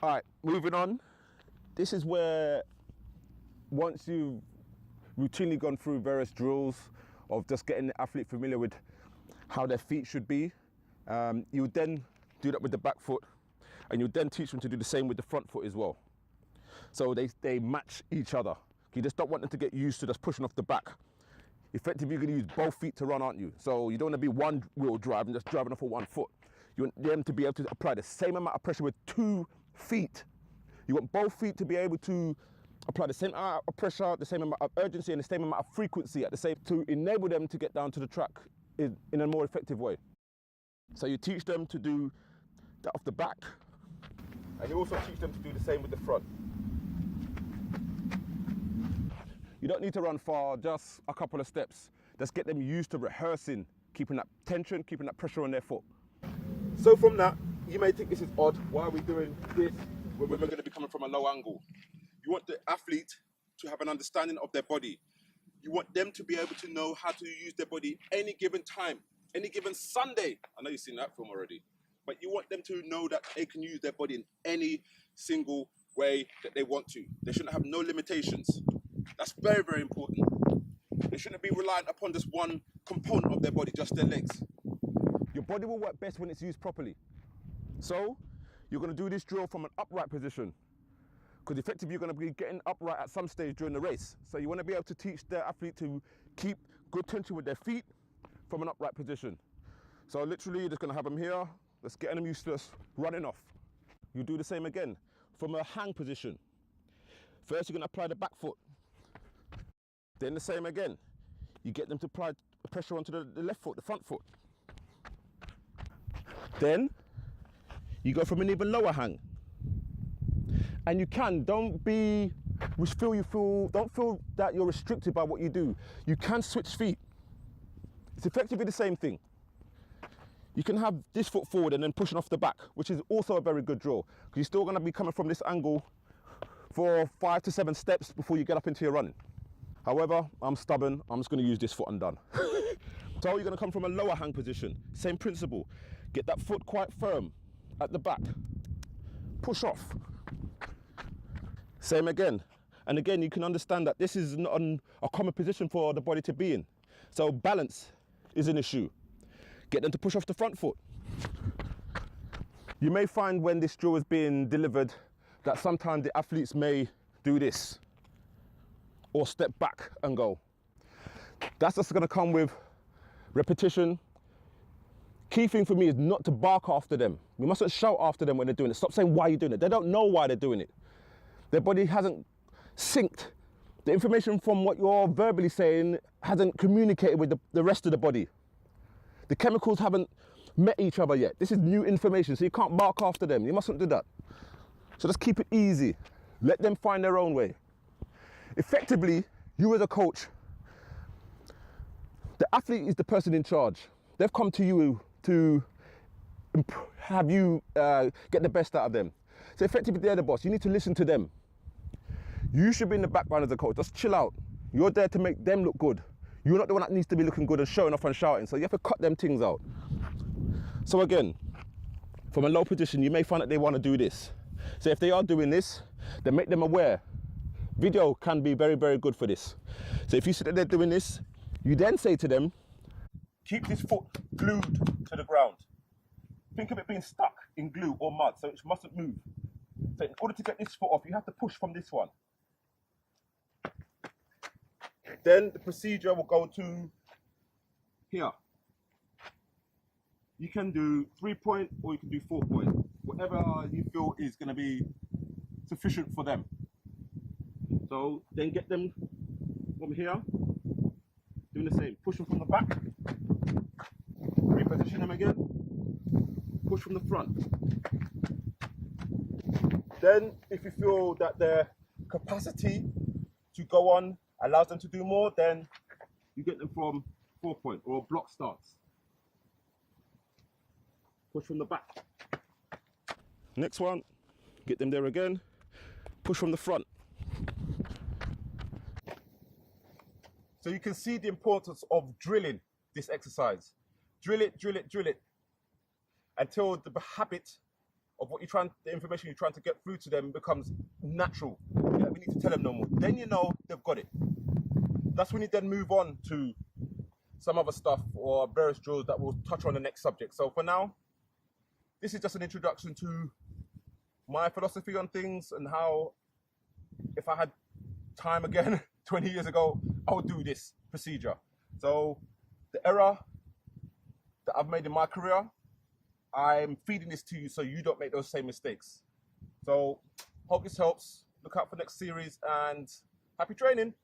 All right, moving on. This is where once you've routinely gone through various drills of just getting the athlete familiar with how their feet should be, you would then do that with the back foot, and you would then teach them to do the same with the front foot as well. So they match each other. You just don't want them to get used to just pushing off the back. Effectively, you're going to use both feet to run, aren't you? So you don't want to be one wheel drive and just driving off of one foot. You want them to be able to apply the same amount of pressure with 2 feet. You want both feet to be able to apply the same amount of pressure, the same amount of urgency, and the same amount of frequency at the same to enable them to get down to the track in a more effective way. So you teach them to do that off the back, and you also teach them to do the same with the front. You don't need to run far, just a couple of steps. Just get them used to rehearsing, keeping that tension, keeping that pressure on their foot. So from that, you may think this is odd. Why are we doing this when we're going to be coming from a low angle? You want the athlete to have an understanding of their body. You want them to be able to know how to use their body any given time, any given Sunday. I know you've seen that film already. But you want them to know that they can use their body in any single way that they want to. They shouldn't have no limitations. That's very, very important. They shouldn't be reliant upon just one component of their body, just their legs. Your body will work best when it's used properly. So you're going to do this drill from an upright position, because effectively you're going to be getting upright at some stage during the race. So you want to be able to teach the athlete to keep good tension with their feet from an upright position. So literally you're just going to have them here, just getting them used to just running off. You do the same again from a hang position. First you're going to apply the back foot. Then the same again. You get them to apply pressure onto the left foot, the front foot. Then you go from an even lower hang. And you can, don't feel that you're restricted by what you do. You can switch feet. It's effectively the same thing. You can have this foot forward and then pushing off the back, which is also a very good drill, because you're still going to be coming from this angle for 5 to 7 steps before you get up into your running. However, I'm stubborn, I'm just going to use this foot and done. So you're going to come from a lower hang position. Same principle. Get that foot quite firm at the back. Push off. Same again. And again, you can understand that this is not a common position for the body to be in. So balance is an issue. Get them to push off the front foot. You may find when this drill is being delivered that sometimes the athletes may do this or step back and go. That's just going to come with repetition. Key thing for me is not to bark after them. We mustn't shout after them when they're doing it. Stop saying why you're doing it. They don't know why they're doing it. Their body hasn't synced. The information from what you're verbally saying hasn't communicated with the rest of the body. The chemicals haven't met each other yet. This is new information, so you can't bark after them. You mustn't do that. So just keep it easy. Let them find their own way. Effectively, you as a coach, the athlete is the person in charge. They've come to you to have you get the best out of them. So effectively, they're the boss. You need to listen to them. You should be in the background as a coach. Just chill out. You're there to make them look good. You're not the one that needs to be looking good and showing off and shouting. So you have to cut them things out. So again, from a low position, you may find that they want to do this. So if they are doing this, then make them aware. Video can be very, very good for this. So if you see that they're doing this, you then say to them, keep this foot glued to the ground. Think of it being stuck in glue or mud, so it mustn't move. So in order to get this foot off, you have to push from this one. Then the procedure will go to here. You can do 3-point or you can do 4-point. Whatever you feel is going to be sufficient for them. So then get them from here, doing the same. Push them from the back, reposition them again, push from the front. Then if you feel that their capacity to go on allows them to do more, then you get them from 4-point or block starts. Push from the back. Next one, get them there again, push from the front. So you can see the importance of drilling this exercise. Drill it, drill it, drill it, until the habit of what the information you're trying to get through to them becomes natural. Yeah, we need to tell them no more. Then you know they've got it. That's when you then move on to some other stuff or various drills that we'll touch on the next subject. So for now, this is just an introduction to my philosophy on things and how, if I had time again 20 years ago, I would do this procedure. So the error that I've made in my career, I'm feeding this to you so you don't make those same mistakes. So hope this helps. Look out for next series and happy training.